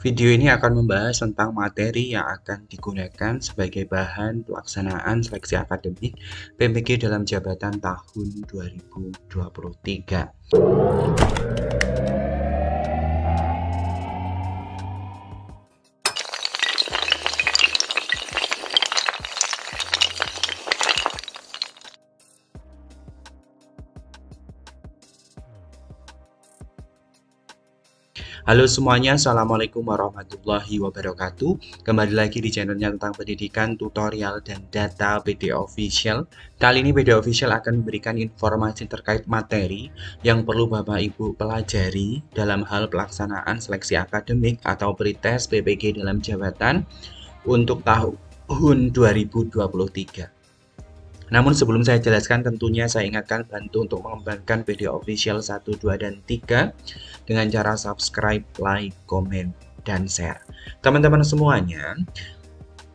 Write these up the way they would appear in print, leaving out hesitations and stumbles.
Video ini akan membahas tentang materi yang akan digunakan sebagai bahan pelaksanaan seleksi akademik PPG dalam jabatan tahun 2023. Halo semuanya, Assalamualaikum warahmatullahi wabarakatuh. Kembali lagi di channelnya tentang pendidikan, tutorial, dan data PD Official. Kali ini PD Official akan memberikan informasi terkait materi yang perlu Bapak Ibu pelajari dalam hal pelaksanaan seleksi akademik atau pretest PPG dalam jabatan untuk tahun 2023. Namun sebelum saya jelaskan, tentunya saya ingatkan bantu untuk mengembangkan PD Official 1, 2, dan 3 dengan cara subscribe, like, komen, dan share. Teman-teman semuanya,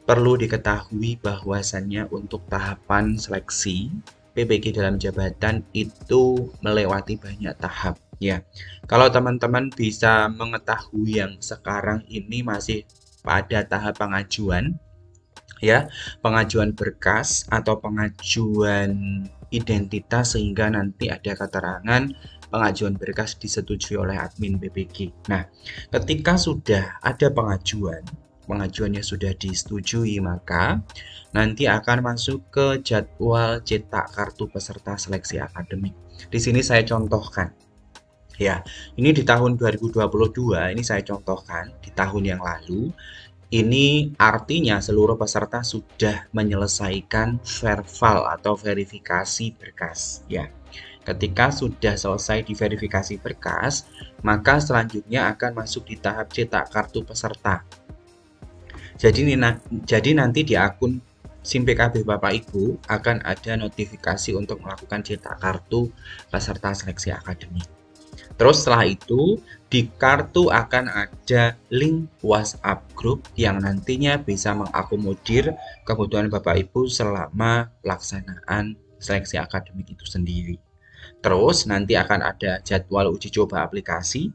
perlu diketahui bahwasannya untuk tahapan seleksi PPG dalam jabatan itu melewati banyak tahap ya. Kalau teman-teman bisa mengetahui yang sekarang ini masih pada tahap pengajuan ya, pengajuan berkas atau pengajuan identitas sehingga nanti ada keterangan pengajuan berkas disetujui oleh admin PPG. Nah, ketika sudah ada pengajuannya sudah disetujui, maka nanti akan masuk ke jadwal cetak kartu peserta seleksi akademik. Di sini saya contohkan. Ya, ini di tahun 2022, ini saya contohkan di tahun yang lalu. Ini artinya seluruh peserta sudah menyelesaikan verval atau verifikasi berkas ya. Ketika sudah selesai diverifikasi berkas, maka selanjutnya akan masuk di tahap cetak kartu peserta. Jadi nanti di akun SIM PKB Bapak Ibu akan ada notifikasi untuk melakukan cetak kartu peserta seleksi akademik. Terus setelah itu di kartu akan ada link WhatsApp grup yang nantinya bisa mengakomodir kebutuhan Bapak Ibu selama pelaksanaan seleksi akademik itu sendiri. Terus nanti akan ada jadwal uji coba aplikasi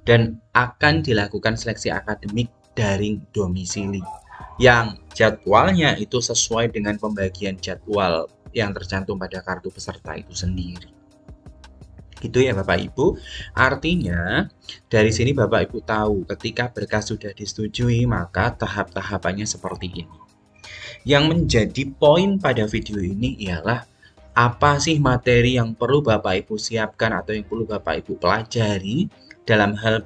dan akan dilakukan seleksi akademik daring domisili yang jadwalnya itu sesuai dengan pembagian jadwal yang tercantum pada kartu peserta itu sendiri. Gitu ya Bapak Ibu. Artinya dari sini Bapak Ibu tahu ketika berkas sudah disetujui maka tahap-tahapannya seperti ini. Yang menjadi poin pada video ini ialah apa sih materi yang perlu Bapak Ibu siapkan atau yang perlu Bapak Ibu pelajari dalam hal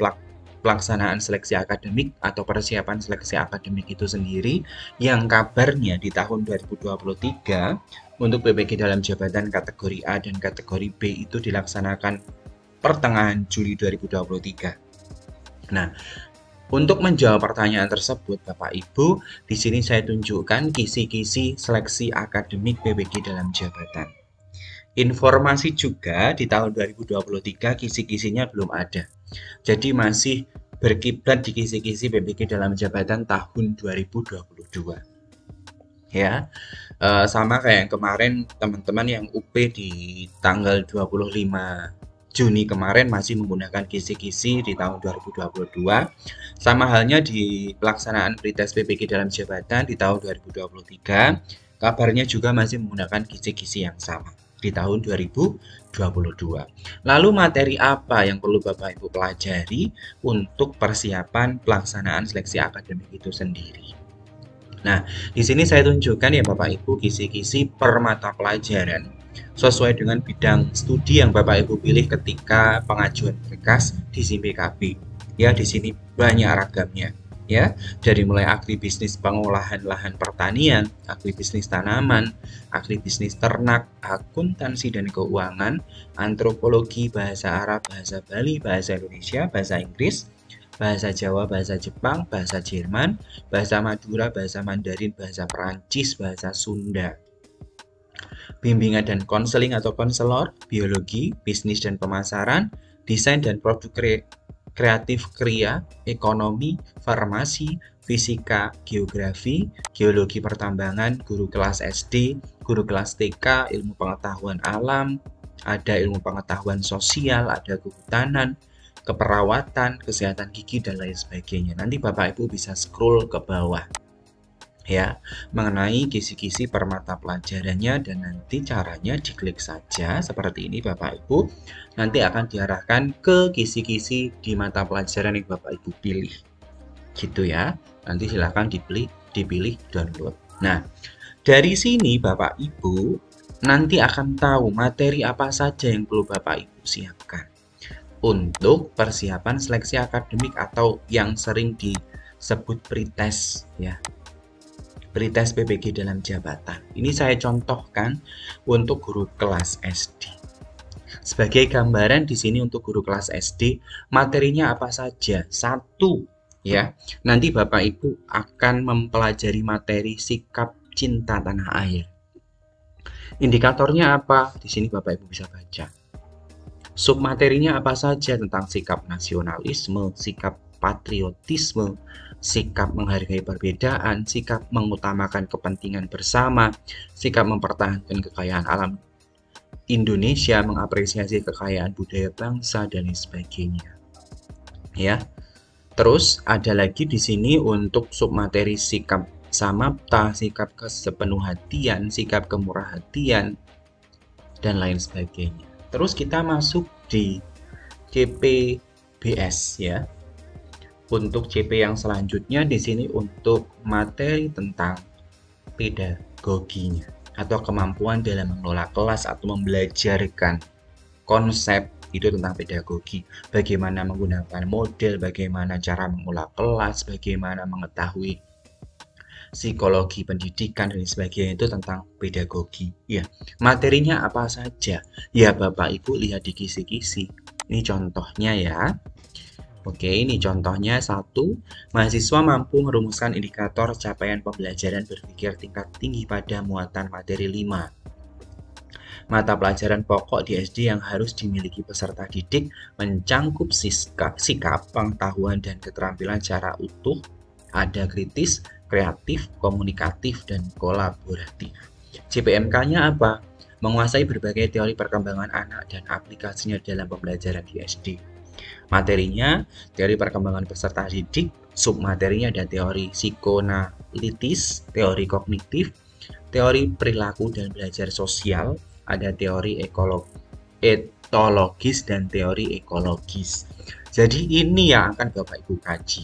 pelaksanaan seleksi akademik atau persiapan seleksi akademik itu sendiri, yang kabarnya di tahun 2023 untuk PPG dalam jabatan kategori A dan kategori B itu dilaksanakan pertengahan Juli 2023. Nah, untuk menjawab pertanyaan tersebut Bapak Ibu, di sini saya tunjukkan kisi-kisi seleksi akademik PPG dalam jabatan. Informasi juga di tahun 2023 kisi-kisinya belum ada. Jadi masih berkiblat di kisi-kisi PPG dalam jabatan tahun 2022. Ya, sama kayak yang kemarin teman-teman yang UP di tanggal 25 Juni kemarin masih menggunakan kisi-kisi di tahun 2022. Sama halnya di pelaksanaan pretest PPG dalam jabatan di tahun 2023, kabarnya juga masih menggunakan kisi-kisi yang sama di tahun 2022. Lalu materi apa yang perlu Bapak Ibu pelajari untuk persiapan pelaksanaan seleksi akademik itu sendiri? Nah, di sini saya tunjukkan ya Bapak Ibu kisi-kisi per mata pelajaran sesuai dengan bidang studi yang Bapak Ibu pilih ketika pengajuan berkas di SIM PKB. Ya, di sini banyak ragamnya. Ya, dari mulai agribisnis pengolahan lahan pertanian, agribisnis tanaman, agribisnis ternak, akuntansi dan keuangan, antropologi, bahasa Arab, bahasa Bali, bahasa Indonesia, bahasa Inggris, bahasa Jawa, bahasa Jepang, bahasa Jerman, bahasa Madura, bahasa Mandarin, bahasa Perancis, bahasa Sunda. Bimbingan dan konseling atau konselor, biologi, bisnis dan pemasaran, desain dan produk kreatif kria, ekonomi, farmasi, fisika, geografi, geologi pertambangan, guru kelas SD, guru kelas TK, ilmu pengetahuan alam, ada ilmu pengetahuan sosial, ada kehutanan, keperawatan, kesehatan gigi, dan lain sebagainya. Nanti Bapak Ibu bisa scroll ke bawah ya, mengenai kisi-kisi per mata pelajarannya, dan nanti caranya diklik saja seperti ini Bapak Ibu. Nanti akan diarahkan ke kisi-kisi di mata pelajaran yang Bapak Ibu pilih. Gitu ya. Nanti silahkan dipilih download. Nah, dari sini Bapak Ibu nanti akan tahu materi apa saja yang perlu Bapak Ibu siapkan untuk persiapan seleksi akademik atau yang sering disebut pretest ya. Pretest PPG dalam jabatan. Ini saya contohkan untuk guru kelas SD. Sebagai gambaran di sini untuk guru kelas SD, materinya apa saja? Satu ya. Nanti Bapak Ibu akan mempelajari materi sikap cinta tanah air. Indikatornya apa? Di sini Bapak Ibu bisa baca. Submaterinya apa saja tentang sikap nasionalisme, sikap patriotisme, sikap menghargai perbedaan, sikap mengutamakan kepentingan bersama, sikap mempertahankan kekayaan alam Indonesia, mengapresiasi kekayaan budaya bangsa, dan lain sebagainya. Ya. Terus ada lagi di sini untuk submateri sikap samapta, sikap kesepenuhhatian, sikap kemurah hatian, dan lain sebagainya. Terus kita masuk di CPBS ya. Untuk CP yang selanjutnya di sini untuk materi tentang pedagoginya atau kemampuan dalam mengelola kelas atau membelajarkan konsep itu tentang pedagogi. Bagaimana menggunakan model, bagaimana cara mengelola kelas, bagaimana mengetahui psikologi pendidikan dan sebagainya, itu tentang pedagogi ya. Materinya apa saja ya Bapak Ibu lihat di kisi-kisi. Ini contohnya ya. Oke, ini contohnya. 1. Mahasiswa mampu merumuskan indikator capaian pembelajaran berpikir tingkat tinggi pada muatan materi 5. Mata pelajaran pokok di SD yang harus dimiliki peserta didik mencangkup sikap, pengetahuan, dan keterampilan secara utuh, ada kritis, kreatif, komunikatif, dan kolaboratif. CPMK-nya apa? Menguasai berbagai teori perkembangan anak dan aplikasinya dalam pembelajaran di SD. Materinya, teori perkembangan peserta didik, submaterinya ada teori psikoanalitis, teori kognitif, teori perilaku dan belajar sosial, ada teori etologis, dan teori ekologis. Jadi ini yang akan Bapak Ibu kaji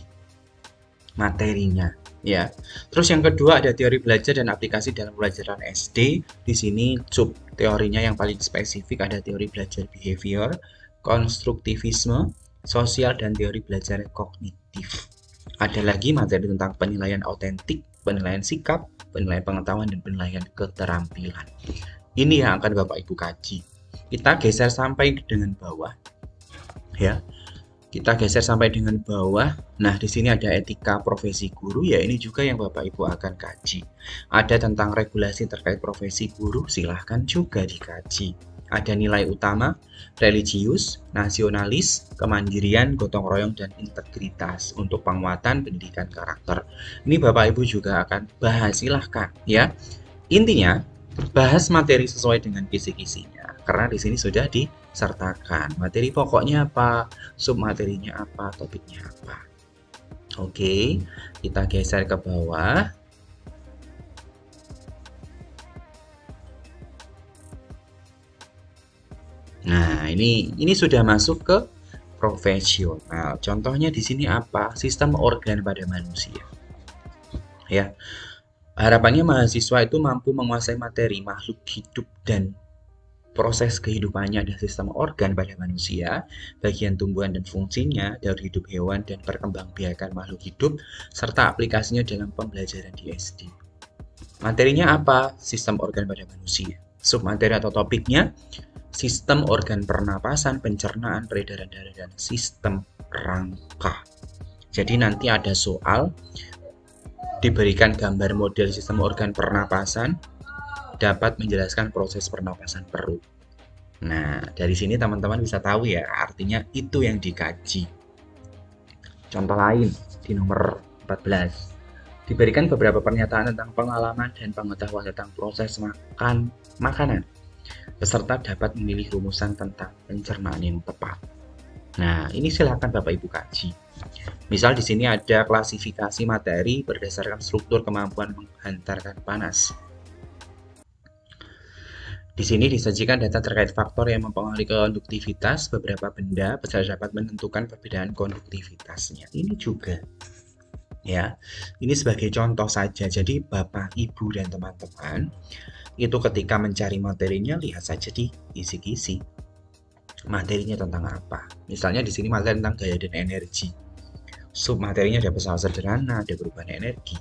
materinya ya. Terus yang kedua ada teori belajar dan aplikasi dalam pelajaran SD. Di sini sub teorinya yang paling spesifik ada teori belajar behavior, konstruktivisme, sosial, dan teori belajar kognitif. Ada lagi materi tentang penilaian autentik, penilaian sikap, penilaian pengetahuan, dan penilaian keterampilan. Ini yang akan Bapak Ibu kaji. Kita geser sampai dengan bawah ya. Kita geser sampai dengan bawah. Nah, di sini ada etika profesi guru ya, ini juga yang Bapak Ibu akan kaji. Ada tentang regulasi terkait profesi guru, silahkan juga dikaji. Ada nilai utama, religius, nasionalis, kemandirian, gotong royong, dan integritas untuk penguatan pendidikan karakter. Ini Bapak Ibu juga akan bahas, silahkan ya. Intinya, bahas materi sesuai dengan kisi-kisinya, karena di sini sudah disertakan materi pokoknya apa, submaterinya apa, topiknya apa. Oke, kita geser ke bawah. Nah, ini sudah masuk ke profesional. Contohnya di sini apa? Sistem organ pada manusia. Ya. Harapannya mahasiswa itu mampu menguasai materi makhluk hidup dan proses kehidupannya, ada sistem organ pada manusia, bagian tumbuhan dan fungsinya, daur hidup hewan, dan perkembangbiakan makhluk hidup, serta aplikasinya dalam pembelajaran di SD. Materinya apa? Sistem organ pada manusia. Submateri atau topiknya, sistem organ pernapasan, pencernaan, peredaran darah, dan sistem rangka. Jadi nanti ada soal, diberikan gambar model sistem organ pernapasan, dapat menjelaskan proses pernapasan perut. Nah, dari sini teman-teman bisa tahu ya, artinya itu yang dikaji. Contoh lain di nomor 14. Diberikan beberapa pernyataan tentang pengalaman dan pengetahuan tentang proses makanan. Peserta dapat memilih rumusan tentang pencernaan yang tepat. Nah, ini silakan Bapak Ibu kaji. Misal di sini ada klasifikasi materi berdasarkan struktur kemampuan menghantarkan panas. Di sini disajikan data terkait faktor yang mempengaruhi konduktivitas beberapa benda, peserta dapat menentukan perbedaan konduktivitasnya. Ini juga ya. Ini sebagai contoh saja. Jadi Bapak, Ibu dan teman-teman itu ketika mencari materinya lihat saja di kisi-kisi. Materinya tentang apa? Misalnya di sini materi tentang gaya dan energi. Submaterinya ada pesawat sederhana, ada perubahan energi.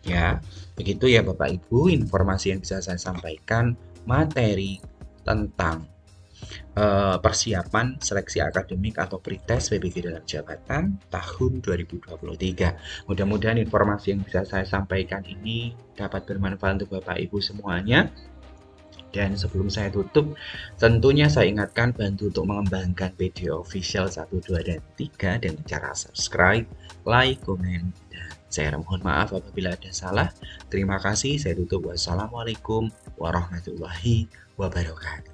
Ya, begitu ya Bapak Ibu informasi yang bisa saya sampaikan materi tentang persiapan seleksi akademik atau pretest PBG dalam jabatan tahun 2023. Mudah-mudahan informasi yang bisa saya sampaikan ini dapat bermanfaat untuk Bapak Ibu semuanya. Dan sebelum saya tutup, tentunya saya ingatkan bantu untuk mengembangkan video official 1, 2, dan 3 dengan cara subscribe, like, komen, dan share. Mohon maaf apabila ada salah. Terima kasih, saya tutup. Wassalamualaikum warahmatullahi wabarakatuh.